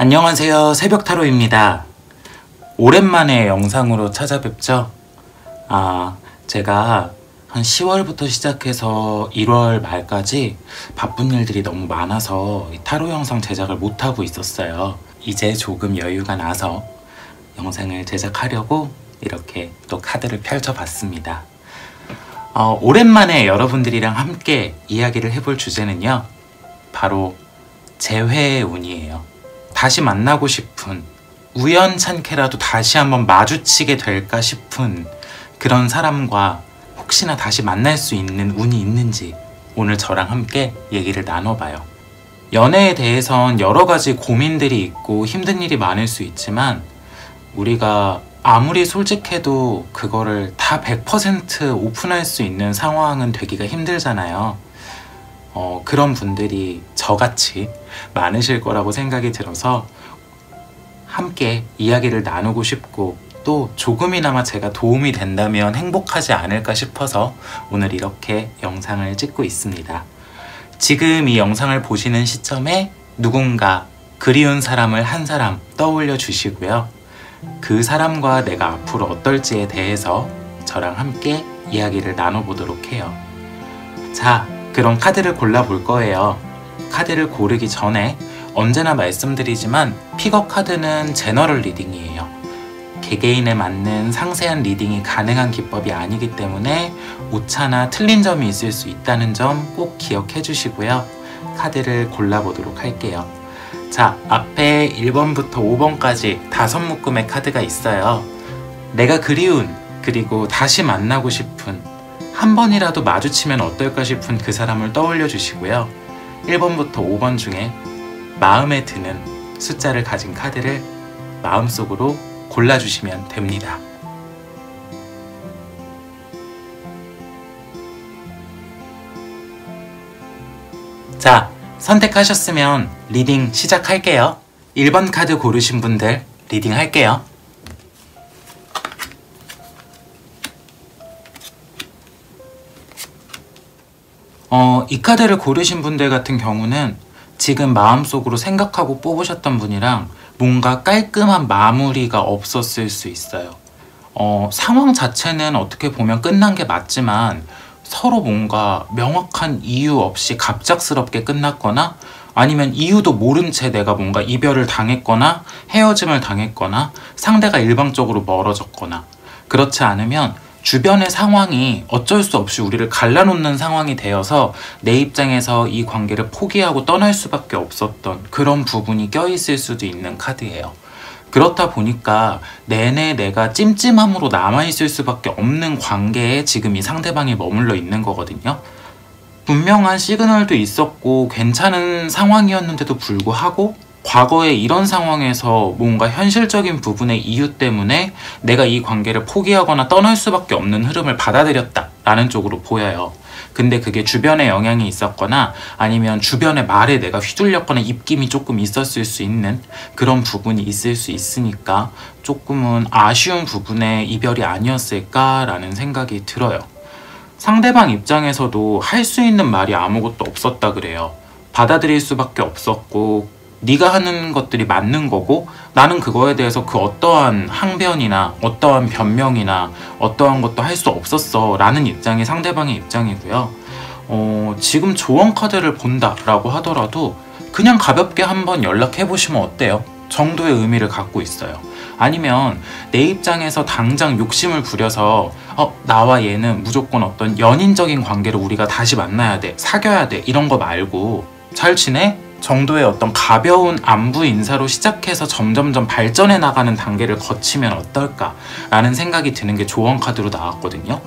안녕하세요, 새벽타로입니다. 오랜만에 영상으로 찾아뵙죠? 제가 한 10월부터 시작해서 1월 말까지 바쁜 일들이 너무 많아서 타로 영상 제작을 못하고 있었어요. 이제 조금 여유가 나서 영상을 제작하려고 이렇게 또 카드를 펼쳐봤습니다. 오랜만에 여러분들이랑 함께 이야기를 해볼 주제는요, 바로 재회의 운이에요. 다시 만나고 싶은, 우연찮게라도 다시 한번 마주치게 될까 싶은 그런 사람과 혹시나 다시 만날 수 있는 운이 있는지 오늘 저랑 함께 얘기를 나눠봐요. 연애에 대해선 여러 가지 고민들이 있고 힘든 일이 많을 수 있지만 우리가 아무리 솔직해도 그거를 다 100% 오픈할 수 있는 상황은 되기가 힘들잖아요. 그런 분들이 저같이 많으실 거라고 생각이 들어서 함께 이야기를 나누고 싶고 또 조금이나마 제가 도움이 된다면 행복하지 않을까 싶어서 오늘 이렇게 영상을 찍고 있습니다. 지금 이 영상을 보시는 시점에 누군가 그리운 사람을 한 사람 떠올려 주시고요. 그 사람과 내가 앞으로 어떨지에 대해서 저랑 함께 이야기를 나눠보도록 해요. 자, 그럼 카드를 골라볼 거예요. 카드를 고르기 전에 언제나 말씀드리지만 픽업 카드는 제너럴 리딩이에요. 개개인에 맞는 상세한 리딩이 가능한 기법이 아니기 때문에 오차나 틀린 점이 있을 수 있다는 점 꼭 기억해 주시고요. 카드를 골라보도록 할게요. 자, 앞에 1번부터 5번까지 5묶음의 카드가 있어요. 내가 그리운, 그리고 다시 만나고 싶은, 한 번이라도 마주치면 어떨까 싶은 그 사람을 떠올려 주시고요. 1번부터 5번 중에 마음에 드는 숫자를 가진 카드를 마음속으로 골라주시면 됩니다. 자, 선택하셨으면 리딩 시작할게요. 1번 카드 고르신 분들 리딩 할게요. 이 카드를 고르신 분들 같은 경우는 지금 마음속으로 생각하고 뽑으셨던 분이랑 뭔가 깔끔한 마무리가 없었을 수 있어요. 상황 자체는 어떻게 보면 끝난 게 맞지만 서로 뭔가 명확한 이유 없이 갑작스럽게 끝났거나 아니면 이유도 모른 채 내가 뭔가 이별을 당했거나 헤어짐을 당했거나 상대가 일방적으로 멀어졌거나, 그렇지 않으면 주변의 상황이 어쩔 수 없이 우리를 갈라놓는 상황이 되어서 내 입장에서 이 관계를 포기하고 떠날 수밖에 없었던 그런 부분이 껴있을 수도 있는 카드예요. 그렇다 보니까 내내 내가 찜찜함으로 남아있을 수밖에 없는 관계에 지금 이 상대방이 머물러 있는 거거든요. 분명한 시그널도 있었고 괜찮은 상황이었는데도 불구하고 과거에 이런 상황에서 뭔가 현실적인 부분의 이유 때문에 내가 이 관계를 포기하거나 떠날 수밖에 없는 흐름을 받아들였다 라는 쪽으로 보여요. 근데 그게 주변에 영향이 있었거나 아니면 주변의 말에 내가 휘둘렸거나 입김이 조금 있었을 수 있는 그런 부분이 있을 수 있으니까 조금은 아쉬운 부분의 이별이 아니었을까라는 생각이 들어요. 상대방 입장에서도 할 수 있는 말이 아무것도 없었다 그래요. 받아들일 수밖에 없었고 네가 하는 것들이 맞는 거고 나는 그거에 대해서 그 어떠한 항변이나 어떠한 변명이나 어떠한 것도 할 수 없었어 라는 입장이 상대방의 입장이고요. 지금 조언 카드를 본다 라고 하더라도 그냥 가볍게 한번 연락해 보시면 어때요? 정도의 의미를 갖고 있어요. 아니면 내 입장에서 당장 욕심을 부려서 나와 얘는 무조건 어떤 연인적인 관계를 우리가 다시 만나야 돼, 사귀어야 돼 이런 거 말고 잘 지내? 정도의 어떤 가벼운 안부 인사로 시작해서 점점점 발전해 나가는 단계를 거치면 어떨까 라는 생각이 드는 게 조언 카드로 나왔거든요.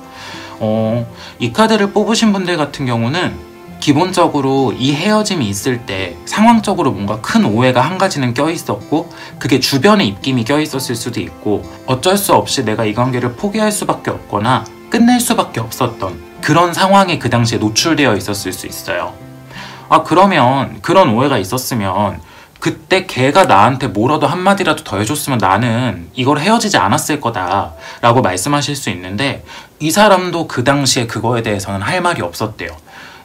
이 카드를 뽑으신 분들 같은 경우는 기본적으로 이 헤어짐이 있을 때 상황적으로 뭔가 큰 오해가 한 가지는 껴있었고 그게 주변에 입김이 껴있었을 수도 있고 어쩔 수 없이 내가 이 관계를 포기할 수밖에 없거나 끝낼 수밖에 없었던 그런 상황에 그 당시에 노출되어 있었을 수 있어요. 그러면 그런 오해가 있었으면 그때 걔가 나한테 뭐라도 한마디라도 더 해줬으면 나는 이걸 헤어지지 않았을 거다 라고 말씀하실 수 있는데 이 사람도 그 당시에 그거에 대해서는 할 말이 없었대요.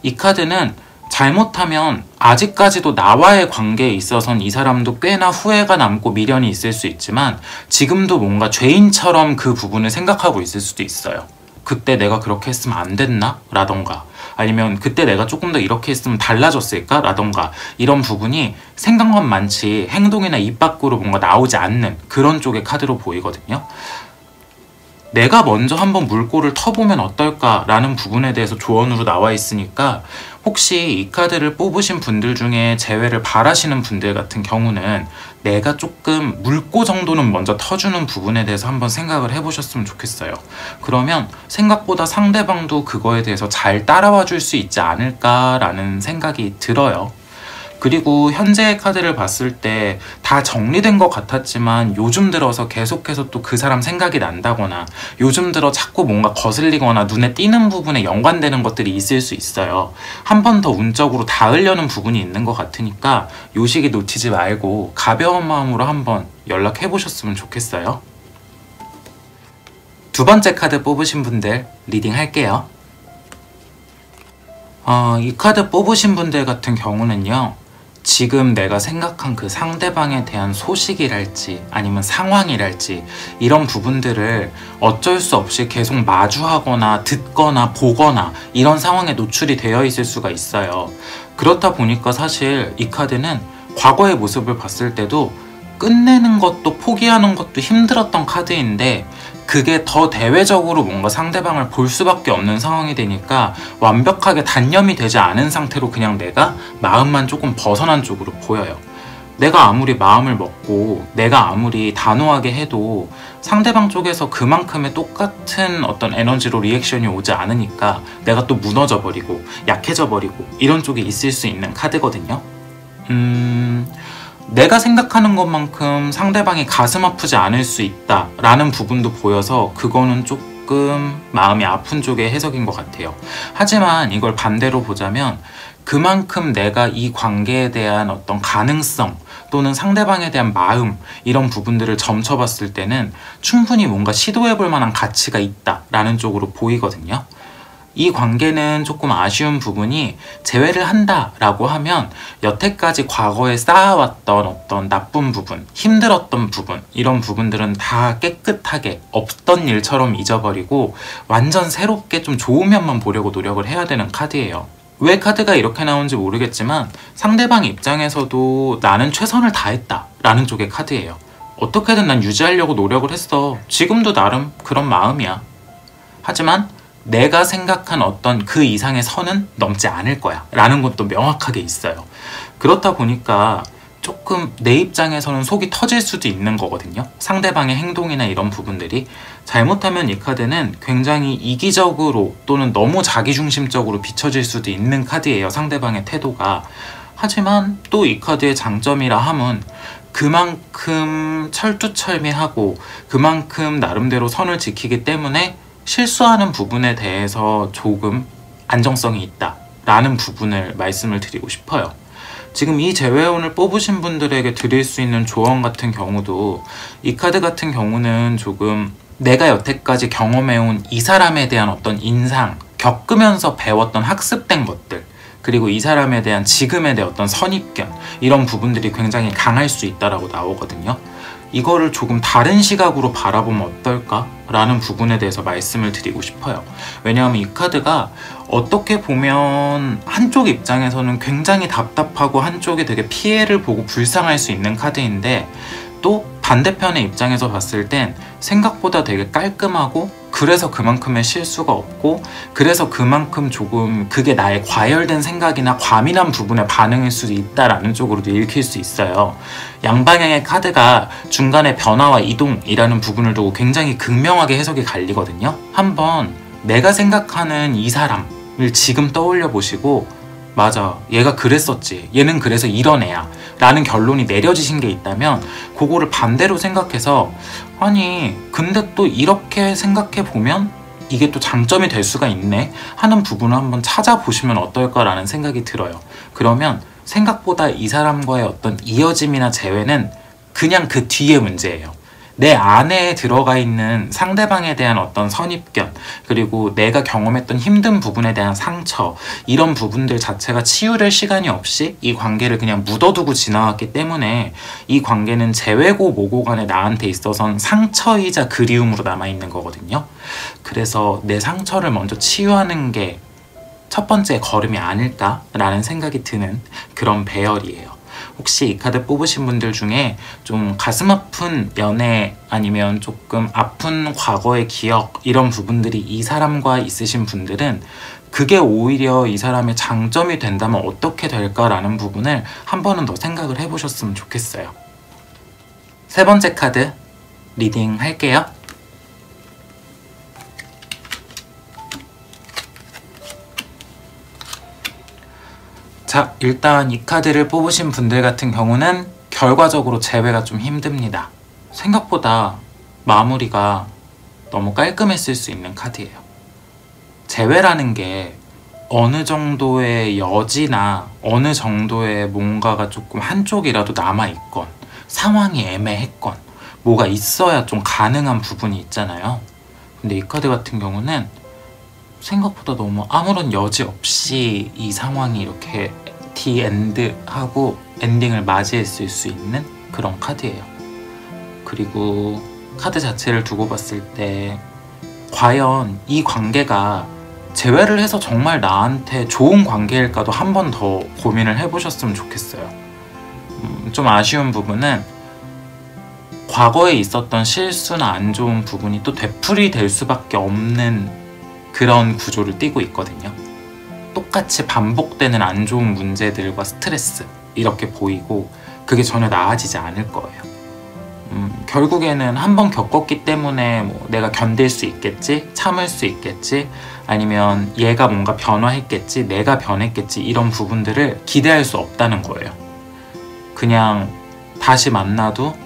이 카드는 잘못하면 아직까지도 나와의 관계에 있어선 이 사람도 꽤나 후회가 남고 미련이 있을 수 있지만 지금도 뭔가 죄인처럼 그 부분을 생각하고 있을 수도 있어요. 그때 내가 그렇게 했으면 안 됐나? 라던가 아니면 그때 내가 조금 더 이렇게 했으면 달라졌을까? 라던가 이런 부분이 생각만 많지 행동이나 입 밖으로 뭔가 나오지 않는 그런 쪽의 카드로 보이거든요. 내가 먼저 한번 물꼬를 터보면 어떨까 라는 부분에 대해서 조언으로 나와 있으니까 혹시 이 카드를 뽑으신 분들 중에 재회를 바라시는 분들 같은 경우는 내가 조금 물꼬 정도는 먼저 터주는 부분에 대해서 한번 생각을 해보셨으면 좋겠어요. 그러면 생각보다 상대방도 그거에 대해서 잘 따라와 줄 수 있지 않을까라는 생각이 들어요. 그리고 현재의 카드를 봤을 때 다 정리된 것 같았지만 요즘 들어서 계속해서 또 그 사람 생각이 난다거나 요즘 들어 자꾸 뭔가 거슬리거나 눈에 띄는 부분에 연관되는 것들이 있을 수 있어요. 한 번 더 운적으로 닿으려는 부분이 있는 것 같으니까 요 시기 놓치지 말고 가벼운 마음으로 한번 연락해 보셨으면 좋겠어요. 두 번째 카드 뽑으신 분들 리딩 할게요. 이 카드 뽑으신 분들 같은 경우는요, 지금 내가 생각한 그 상대방에 대한 소식이랄지 아니면 상황이랄지 이런 부분들을 어쩔 수 없이 계속 마주하거나 듣거나 보거나 이런 상황에 노출이 되어 있을 수가 있어요. 그렇다 보니까 사실 이 카드는 과거의 모습을 봤을 때도 끝내는 것도 포기하는 것도 힘들었던 카드인데 그게 더 대외적으로 뭔가 상대방을 볼 수밖에 없는 상황이 되니까 완벽하게 단념이 되지 않은 상태로 그냥 내가 마음만 조금 벗어난 쪽으로 보여요. 내가 아무리 마음을 먹고 내가 아무리 단호하게 해도 상대방 쪽에서 그만큼의 똑같은 어떤 에너지로 리액션이 오지 않으니까 내가 또 무너져 버리고 약해져 버리고 이런 쪽에 있을 수 있는 카드거든요. 내가 생각하는 것만큼 상대방이 가슴 아프지 않을 수 있다 라는 부분도 보여서 그거는 조금 마음이 아픈 쪽의 해석인 것 같아요. 하지만 이걸 반대로 보자면 그만큼 내가 이 관계에 대한 어떤 가능성 또는 상대방에 대한 마음 이런 부분들을 점쳐봤을 때는 충분히 뭔가 시도해볼 만한 가치가 있다 라는 쪽으로 보이거든요. 이 관계는 조금 아쉬운 부분이 재회를 한다라고 하면 여태까지 과거에 쌓아왔던 어떤 나쁜 부분, 힘들었던 부분 이런 부분들은 다 깨끗하게 없던 일처럼 잊어버리고 완전 새롭게 좀 좋은 면만 보려고 노력을 해야 되는 카드예요. 왜 카드가 이렇게 나온지 모르겠지만 상대방 입장에서도 나는 최선을 다했다 라는 쪽의 카드예요. 어떻게든 난 유지하려고 노력을 했어. 지금도 나름 그런 마음이야. 하지만 내가 생각한 어떤 그 이상의 선은 넘지 않을 거야 라는 것도 명확하게 있어요. 그렇다 보니까 조금 내 입장에서는 속이 터질 수도 있는 거거든요. 상대방의 행동이나 이런 부분들이 잘못하면 이 카드는 굉장히 이기적으로 또는 너무 자기중심적으로 비춰질 수도 있는 카드예요. 상대방의 태도가. 하지만 또 이 카드의 장점이라 함은 그만큼 철두철미하고 그만큼 나름대로 선을 지키기 때문에 실수하는 부분에 대해서 조금 안정성이 있다 라는 부분을 말씀을 드리고 싶어요. 지금 이 재회운을 뽑으신 분들에게 드릴 수 있는 조언 같은 경우도 이 카드 같은 경우는 조금 내가 여태까지 경험해온 이 사람에 대한 어떤 인상, 겪으면서 배웠던 학습된 것들 그리고 이 사람에 대한 지금에 대한 어떤 선입견 이런 부분들이 굉장히 강할 수 있다라고 나오거든요. 이거를 조금 다른 시각으로 바라보면 어떨까? 라는 부분에 대해서 말씀을 드리고 싶어요. 왜냐하면 이 카드가 어떻게 보면 한쪽 입장에서는 굉장히 답답하고 한쪽이 되게 피해를 보고 불쌍할 수 있는 카드인데 또 반대편의 입장에서 봤을 땐 생각보다 되게 깔끔하고 그래서 그만큼의 실수가 없고 그래서 그만큼 조금 그게 나의 과열된 생각이나 과민한 부분의 반응일 수도 있다라는 쪽으로도 읽힐 수 있어요. 양방향의 카드가 중간에 변화와 이동이라는 부분을 두고 굉장히 극명하게 해석이 갈리거든요. 한번 내가 생각하는 이 사람을 지금 떠올려 보시고 맞아, 얘가 그랬었지, 얘는 그래서 이런 애야 라는 결론이 내려지신 게 있다면 그거를 반대로 생각해서 아니 근데 또 이렇게 생각해 보면 이게 또 장점이 될 수가 있네 하는 부분을 한번 찾아보시면 어떨까라는 생각이 들어요. 그러면 생각보다 이 사람과의 어떤 이어짐이나 재회는 그냥 그 뒤의 문제예요. 내 안에 들어가 있는 상대방에 대한 어떤 선입견, 그리고 내가 경험했던 힘든 부분에 대한 상처, 이런 부분들 자체가 치유될 시간이 없이 이 관계를 그냥 묻어두고 지나왔기 때문에 이 관계는 재회고 뭐고 간에 나한테 있어선 상처이자 그리움으로 남아있는 거거든요. 그래서 내 상처를 먼저 치유하는 게 첫 번째 걸음이 아닐까라는 생각이 드는 그런 배열이에요. 혹시 이 카드 뽑으신 분들 중에 좀 가슴 아픈 연애 아니면 조금 아픈 과거의 기억, 이런 부분들이 이 사람과 있으신 분들은 그게 오히려 이 사람의 장점이 된다면 어떻게 될까라는 부분을 한 번은 더 생각을 해보셨으면 좋겠어요. 세 번째 카드 리딩 할게요. 자, 일단 이 카드를 뽑으신 분들 같은 경우는 결과적으로 재회가 좀 힘듭니다. 생각보다 마무리가 너무 깔끔했을 수 있는 카드예요. 재회라는 게 어느 정도의 여지나 어느 정도의 뭔가가 조금 한쪽이라도 남아있건 상황이 애매했건 뭐가 있어야 좀 가능한 부분이 있잖아요. 근데 이 카드 같은 경우는 생각보다 너무 아무런 여지 없이 이 상황이 이렇게 디엔드하고 엔딩을 맞이했을 수 있는 그런 카드예요. 그리고 카드 자체를 두고 봤을 때 과연 이 관계가 재회를 해서 정말 나한테 좋은 관계일까도 한 번 더 고민을 해보셨으면 좋겠어요. 좀 아쉬운 부분은 과거에 있었던 실수나 안 좋은 부분이 또 되풀이 될 수밖에 없는 그런 구조를 띠고 있거든요. 똑같이 반복되는 안 좋은 문제들과 스트레스, 이렇게 보이고 그게 전혀 나아지지 않을 거예요. 결국에는 한 번 겪었기 때문에 뭐 내가 견딜 수 있겠지, 참을 수 있겠지, 아니면 얘가 뭔가 변화했겠지, 내가 변했겠지, 이런 부분들을 기대할 수 없다는 거예요. 그냥 다시 만나도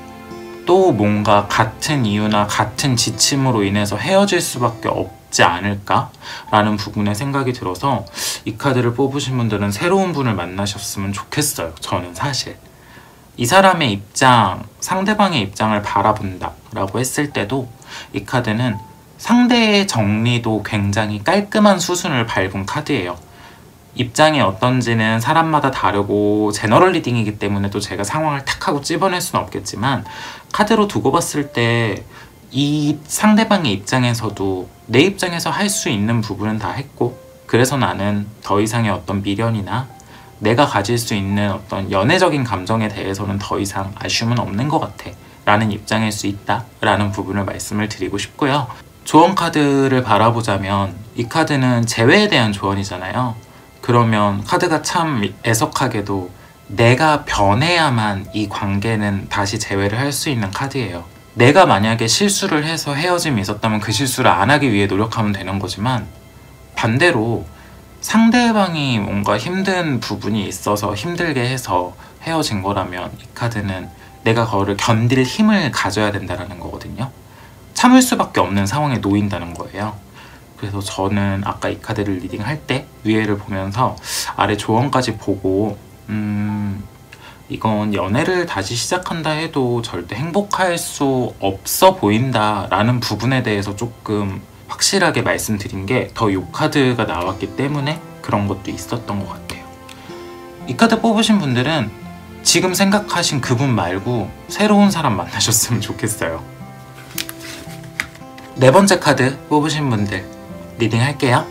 또 뭔가 같은 이유나 같은 지침으로 인해서 헤어질 수밖에 없지 않을까라는 부분에 생각이 들어서 이 카드를 뽑으신 분들은 새로운 분을 만나셨으면 좋겠어요. 저는 사실 이 사람의 입장, 상대방의 입장을 바라본다 라고 했을 때도 이 카드는 상대의 정리도 굉장히 깔끔한 수순을 밟은 카드예요. 입장이 어떤지는 사람마다 다르고 제너럴 리딩이기 때문에 또 제가 상황을 탁 하고 찝어낼 수는 없겠지만, 카드로 두고 봤을 때 이 상대방의 입장에서도 내 입장에서 할 수 있는 부분은 다 했고, 그래서 나는 더 이상의 어떤 미련이나 내가 가질 수 있는 어떤 연애적인 감정에 대해서는 더 이상 아쉬움은 없는 것 같아 라는 입장일 수 있다 라는 부분을 말씀을 드리고 싶고요. 조언 카드를 바라보자면 이 카드는 재회에 대한 조언이잖아요. 그러면 카드가 참 애석하게도 내가 변해야만 이 관계는 다시 재회를 할 수 있는 카드예요. 내가 만약에 실수를 해서 헤어짐이 있었다면 그 실수를 안 하기 위해 노력하면 되는 거지만, 반대로 상대방이 뭔가 힘든 부분이 있어서 힘들게 해서 헤어진 거라면 이 카드는 내가 그거를 견딜 힘을 가져야 된다는 거거든요. 참을 수밖에 없는 상황에 놓인다는 거예요. 그래서 저는 아까 이 카드를 리딩할 때 위에를 보면서 아래 조언까지 보고 이건 연애를 다시 시작한다 해도 절대 행복할 수 없어 보인다 라는 부분에 대해서 조금 확실하게 말씀드린 게 더 이 카드가 나왔기 때문에 그런 것도 있었던 것 같아요. 이 카드 뽑으신 분들은 지금 생각하신 그분 말고 새로운 사람 만나셨으면 좋겠어요. 네 번째 카드 뽑으신 분들 리딩 할게요.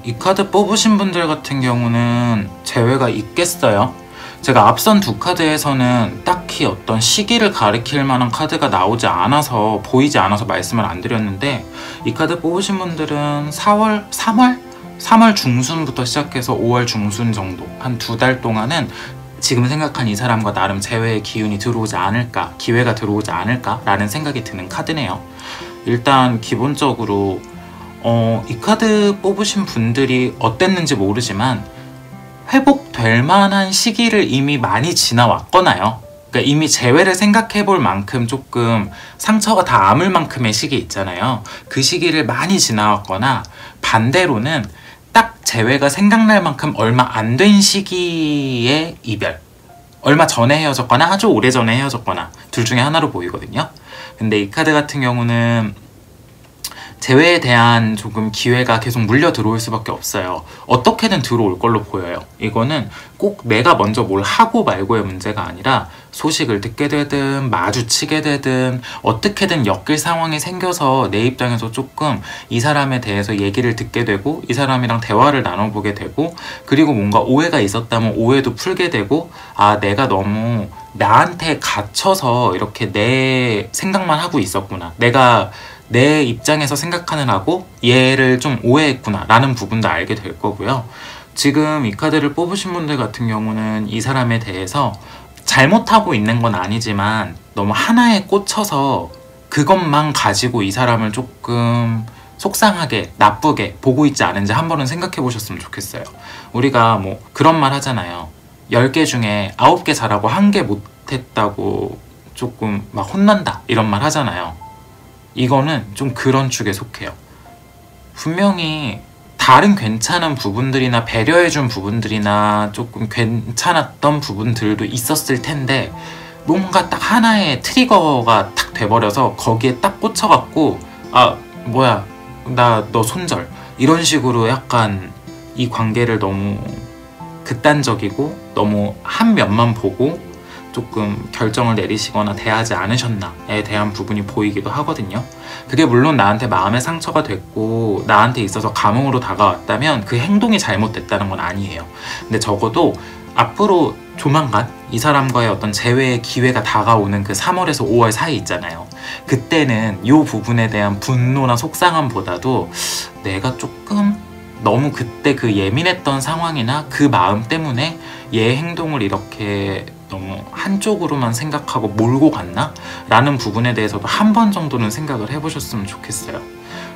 이 카드 뽑으신 분들 같은 경우는 재회가 있겠어요. 제가 앞선 두 카드에서는 딱히 어떤 시기를 가리킬 만한 카드가 나오지 않아서, 보이지 않아서 말씀을 안 드렸는데, 이 카드 뽑으신 분들은 3월 중순부터 시작해서 5월 중순 정도, 한 2달 동안은 지금 생각한 이 사람과 나름 재회의 기운이 들어오지 않을까, 기회가 들어오지 않을까 라는 생각이 드는 카드네요. 일단 기본적으로 이 카드 뽑으신 분들이 어땠는지 모르지만 회복될 만한 시기를 이미 많이 지나왔거나요. 그러니까 이미 재회를 생각해 볼 만큼 조금 상처가 다 아물 만큼의 시기 있잖아요. 그 시기를 많이 지나왔거나, 반대로는 딱 재회가 생각날 만큼 얼마 안 된 시기의 이별, 얼마 전에 헤어졌거나 아주 오래전에 헤어졌거나 둘 중에 하나로 보이거든요. 근데 이 카드 같은 경우는 재회에 대한 조금 기회가 계속 물려 들어올 수밖에 없어요. 어떻게든 들어올 걸로 보여요. 이거는 꼭 내가 먼저 뭘 하고 말고의 문제가 아니라 소식을 듣게 되든 마주치게 되든 어떻게든 엮일 상황이 생겨서 내 입장에서 조금 이 사람에 대해서 얘기를 듣게 되고 이 사람이랑 대화를 나눠보게 되고, 그리고 뭔가 오해가 있었다면 오해도 풀게 되고, 아, 내가 너무 나한테 갇혀서 이렇게 내 생각만 하고 있었구나, 내가 내 입장에서 생각하느라고 얘를 좀 오해했구나 라는 부분도 알게 될 거고요. 지금 이 카드를 뽑으신 분들 같은 경우는 이 사람에 대해서 잘못하고 있는 건 아니지만 너무 하나에 꽂혀서 그것만 가지고 이 사람을 조금 속상하게 나쁘게 보고 있지 않은지 한 번은 생각해 보셨으면 좋겠어요. 우리가 뭐 그런 말 하잖아요. 10개 중에 9개 잘하고 1개 못했다고 조금 막 혼난다 이런 말 하잖아요. 이거는 좀 그런 축에 속해요. 분명히 다른 괜찮은 부분들이나 배려해준 부분들이나 조금 괜찮았던 부분들도 있었을 텐데 뭔가 딱 하나의 트리거가 딱 돼버려서 거기에 딱 꽂혀갖고, 아, 뭐야, 나 너 손절, 이런 식으로 약간 이 관계를 너무 극단적이고 너무 한 면만 보고 조금 결정을 내리시거나 대하지 않으셨나에 대한 부분이 보이기도 하거든요. 그게 물론 나한테 마음의 상처가 됐고 나한테 있어서 감흥으로 다가왔다면 그 행동이 잘못됐다는 건 아니에요. 근데 적어도 앞으로 조만간 이 사람과의 어떤 재회의 기회가 다가오는 그 3월에서 5월 사이 있잖아요. 그때는 이 부분에 대한 분노나 속상함보다도 내가 조금 너무 그때 그 예민했던 상황이나 그 마음 때문에 얘 행동을 이렇게 너무 한쪽으로만 생각하고 몰고 갔나? 라는 부분에 대해서도 한 번 정도는 생각을 해보셨으면 좋겠어요.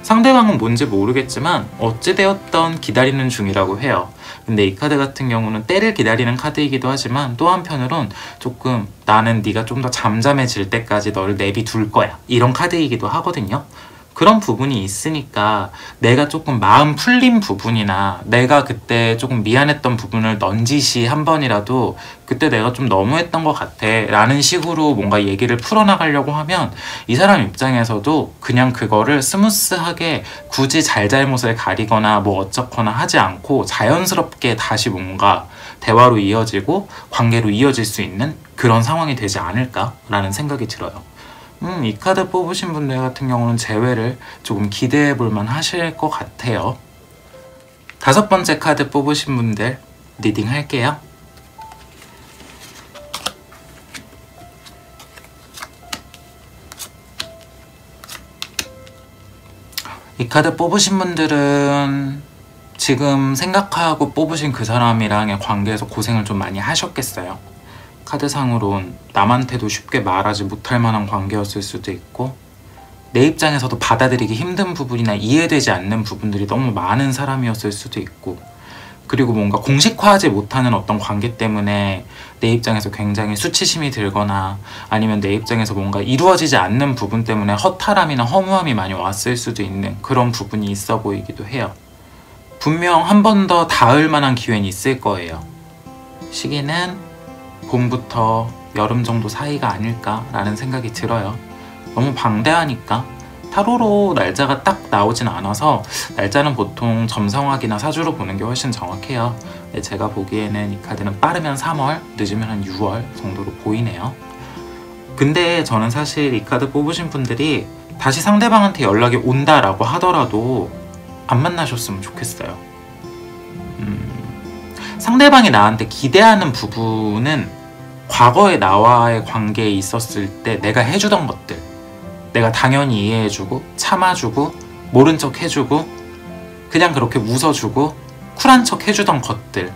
상대방은 뭔지 모르겠지만 어찌되었던 기다리는 중이라고 해요. 근데 이 카드 같은 경우는 때를 기다리는 카드이기도 하지만 또 한편으론 조금 나는 네가 좀 더 잠잠해질 때까지 너를 내비둘 거야, 이런 카드이기도 하거든요. 그런 부분이 있으니까 내가 조금 마음 풀린 부분이나 내가 그때 조금 미안했던 부분을 넌지시 한 번이라도 그때 내가 좀 너무했던 것 같아 라는 식으로 뭔가 얘기를 풀어나가려고 하면 이 사람 입장에서도 그냥 그거를 스무스하게 굳이 잘잘못을 가리거나 뭐 어쩌거나 하지 않고 자연스럽게 다시 뭔가 대화로 이어지고 관계로 이어질 수 있는 그런 상황이 되지 않을까라는 생각이 들어요. 이 카드 뽑으신 분들 같은 경우는 재회를 조금 기대해 볼만 하실 것 같아요. 5번째 카드 뽑으신 분들 리딩 할게요. 이 카드 뽑으신 분들은 지금 생각하고 뽑으신 그 사람이랑의 관계에서 고생을 좀 많이 하셨겠어요. 카드상으론 남한테도 쉽게 말하지 못할 만한 관계였을 수도 있고 내 입장에서도 받아들이기 힘든 부분이나 이해되지 않는 부분들이 너무 많은 사람이었을 수도 있고, 그리고 뭔가 공식화하지 못하는 어떤 관계 때문에 내 입장에서 굉장히 수치심이 들거나 아니면 내 입장에서 뭔가 이루어지지 않는 부분 때문에 허탈함이나 허무함이 많이 왔을 수도 있는 그런 부분이 있어 보이기도 해요. 분명 한 번 더 닿을 만한 기회는 있을 거예요. 시기는 봄부터 여름 정도 사이가 아닐까라는 생각이 들어요. 너무 방대하니까 타로로 날짜가 딱 나오진 않아서 날짜는 보통 점성학이나 사주로 보는 게 훨씬 정확해요. 근데 제가 보기에는 이 카드는 빠르면 3월, 늦으면 한 6월 정도로 보이네요. 근데 저는 사실 이 카드 뽑으신 분들이 다시 상대방한테 연락이 온다라고 하더라도 안 만나셨으면 좋겠어요. 상대방이 나한테 기대하는 부분은 과거에 나와의 관계에 있었을 때 내가 해주던 것들, 내가 당연히 이해해주고 참아주고 모른 척 해주고 그냥 그렇게 웃어주고 쿨한 척 해주던 것들,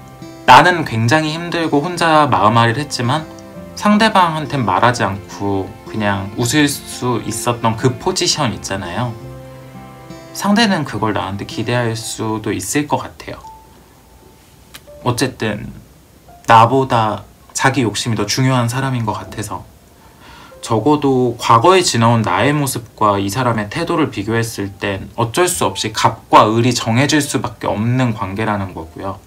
나는 굉장히 힘들고 혼자 마음앓이를 했지만 상대방한텐 말하지 않고 그냥 웃을 수 있었던 그 포지션 있잖아요. 상대는 그걸 나한테 기대할 수도 있을 것 같아요. 어쨌든 나보다 자기 욕심이 더 중요한 사람인 것 같아서 적어도 과거에 지나온 나의 모습과 이 사람의 태도를 비교했을 땐 어쩔 수 없이 갑과 을이 정해질 수밖에 없는 관계라는 거고요.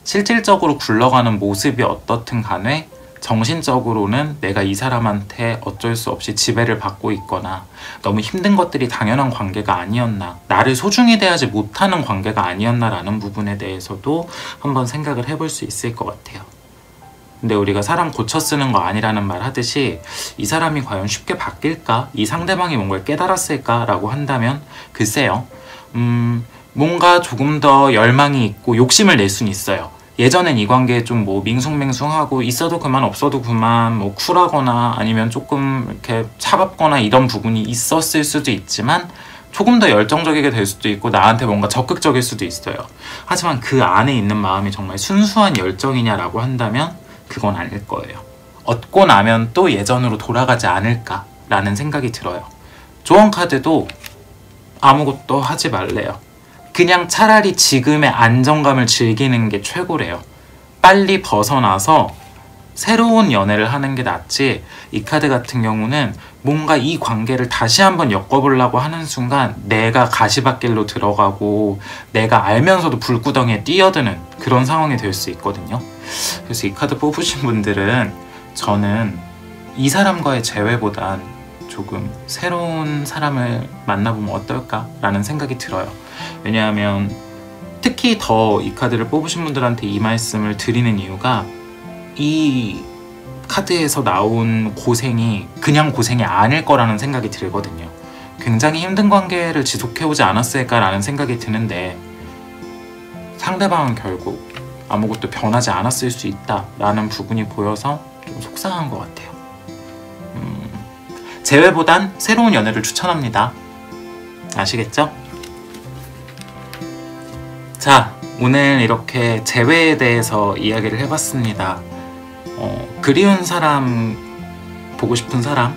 실질적으로 굴러가는 모습이 어떻든 간에 정신적으로는 내가 이 사람한테 어쩔 수 없이 지배를 받고 있거나 너무 힘든 것들이 당연한 관계가 아니었나, 나를 소중히 대하지 못하는 관계가 아니었나라는 부분에 대해서도 한번 생각을 해볼 수 있을 것 같아요. 근데 우리가 사람 고쳐 쓰는 거 아니라는 말 하듯이 이 사람이 과연 쉽게 바뀔까? 이 상대방이 뭔가를 깨달았을까? 라고 한다면 글쎄요. 뭔가 조금 더 열망이 있고 욕심을 낼 수는 있어요. 예전엔 이 관계에 좀 뭐 밍숭맹숭하고 있어도 그만 없어도 그만 뭐 쿨하거나 아니면 조금 이렇게 차갑거나 이런 부분이 있었을 수도 있지만 조금 더 열정적이게 될 수도 있고 나한테 뭔가 적극적일 수도 있어요. 하지만 그 안에 있는 마음이 정말 순수한 열정이냐라고 한다면 그건 아닐 거예요. 얻고 나면 또 예전으로 돌아가지 않을까라는 생각이 들어요. 조언 카드도 아무것도 하지 말래요. 그냥 차라리 지금의 안정감을 즐기는 게 최고래요. 빨리 벗어나서 새로운 연애를 하는 게 낫지, 이 카드 같은 경우는 뭔가 이 관계를 다시 한번 엮어보려고 하는 순간 내가 가시밭길로 들어가고 내가 알면서도 불구덩이에 뛰어드는 그런 상황이 될 수 있거든요. 그래서 이 카드 뽑으신 분들은 저는 이 사람과의 재회보단 조금 새로운 사람을 만나보면 어떨까? 라는 생각이 들어요. 왜냐하면 특히 더 이 카드를 뽑으신 분들한테 이 말씀을 드리는 이유가 이 카드에서 나온 고생이 그냥 고생이 아닐 거라는 생각이 들거든요. 굉장히 힘든 관계를 지속해오지 않았을까라는 생각이 드는데 상대방은 결국 아무것도 변하지 않았을 수 있다라는 부분이 보여서 좀 속상한 것 같아요. 재회보단 새로운 연애를 추천합니다. 아시겠죠? 자, 오늘 이렇게 재회에 대해서 이야기를 해봤습니다. 그리운 사람, 보고 싶은 사람,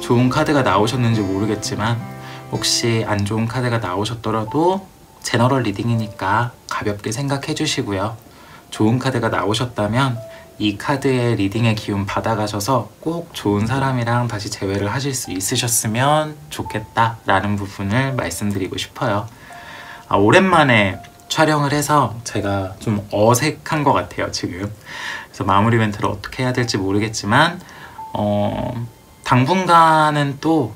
좋은 카드가 나오셨는지 모르겠지만 혹시 안 좋은 카드가 나오셨더라도 제너럴 리딩이니까 가볍게 생각해 주시고요. 좋은 카드가 나오셨다면 이 카드의 리딩의 기운 받아가셔서 꼭 좋은 사람이랑 다시 재회를 하실 수 있으셨으면 좋겠다라는 부분을 말씀드리고 싶어요. 오랜만에 촬영을 해서 제가 좀 어색한 것 같아요, 지금. 그래서 마무리 멘트를 어떻게 해야 될지 모르겠지만 당분간은 또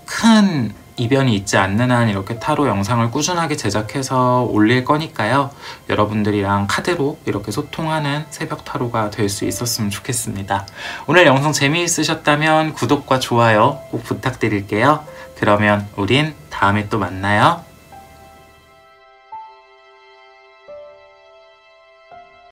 큰 이변이 있지 않는 한 이렇게 타로 영상을 꾸준하게 제작해서 올릴 거니까요. 여러분들이랑 카드로 이렇게 소통하는 새벽 타로가 될 수 있었으면 좋겠습니다. 오늘 영상 재미있으셨다면 구독과 좋아요 꼭 부탁드릴게요. 그러면 우린 다음에 또 만나요.